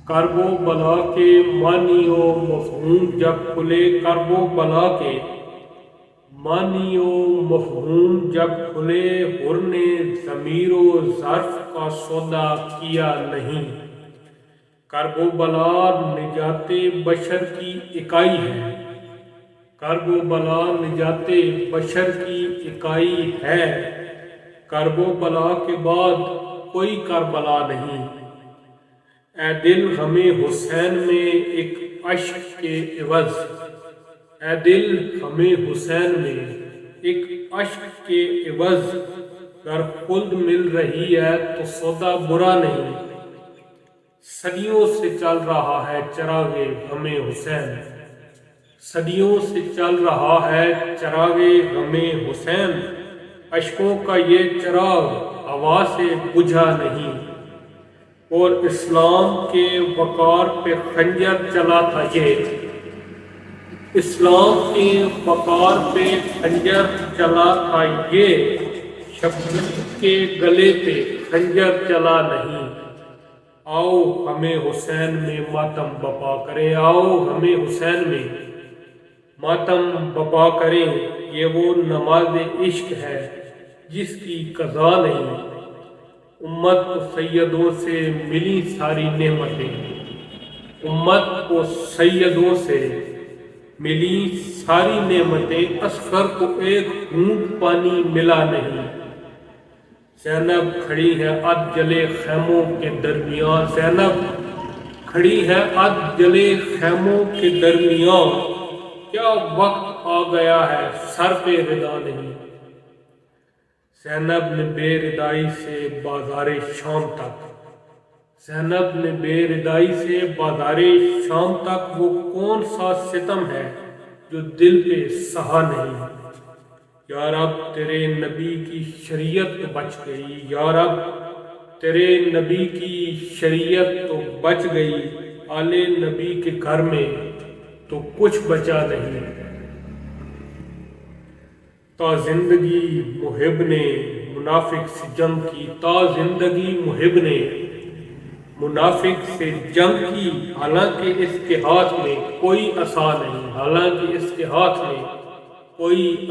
کرب و بلا کے معنی و مفہوم جب کھلے، کرب و بلا کے معنی و مفہوم جب کھلے، حر نے ضمیر و ظرف کا سودا کیا نہیں۔ کرب و بلا نجات بشر کی اکائی ہے، کرب و بلا نجات بشر کی اکائی ہے، کرب و بلا کے بعد کوئی کربلا نہیں۔ اے دل ہمیں حسین میں ایک اشک کے عوض، اے دل ہمیں حسین میں ایک اشک کے عوض، گر خلد مل رہی ہے تو سودا برا نہیں۔ صدیوں سے چل رہا ہے چراغ غم حسین، صدیوں سے چل رہا ہے چراغ غم حسین، اشکوں کا یہ چراغ ہوا سے بجھا نہیں۔ اور اسلام کے وقار پہ خنجر چلا تھا یہ، اسلام کے وقار پہ خنجر چلا تھا یہ، شبیر کے گلے پہ خنجر چلا نہیں۔ آؤ ہمیں حسین میں ماتم بپا کریں، آؤ ہمیں حسین میں ماتم بپا کریں، یہ وہ نماز عشق ہے جس کی قضا نہیں۔ امت کو سیدوں سے ملی ساری نعمتیں، امت کو سیدوں سے ملی ساری نعمتیں، اصغر کو ایک گھونٹ پانی ملا نہیں۔ زینب کھڑی ہے اد جلے خیموں کے درمیان، زینب کھڑی ہے اد جلے خیموں کے درمیان، کیا وقت آ گیا ہے سر پہ ردا نہیں۔ زینب نے بے ردائی سے بازار شام تک، زینب نے بے ردائی سے بازار شام تک، وہ کون سا ستم ہے جو دل پہ سہا نہیں۔ یا رب تیرے نبی کی شریعت تو بچ گئی، یا رب تیرے نبی کی شریعت تو بچ گئی، آل نبی کے گھر میں تو کچھ بچا نہیں۔ تا زندگی محب نے منافق سے جنگ کی، تا زندگی محب نے منافق سے جنگ کی، حالانکہ اس کے ہاتھ میں کوئی عصا نہیں، حالانکہ اس کے ہاتھ میں کوئی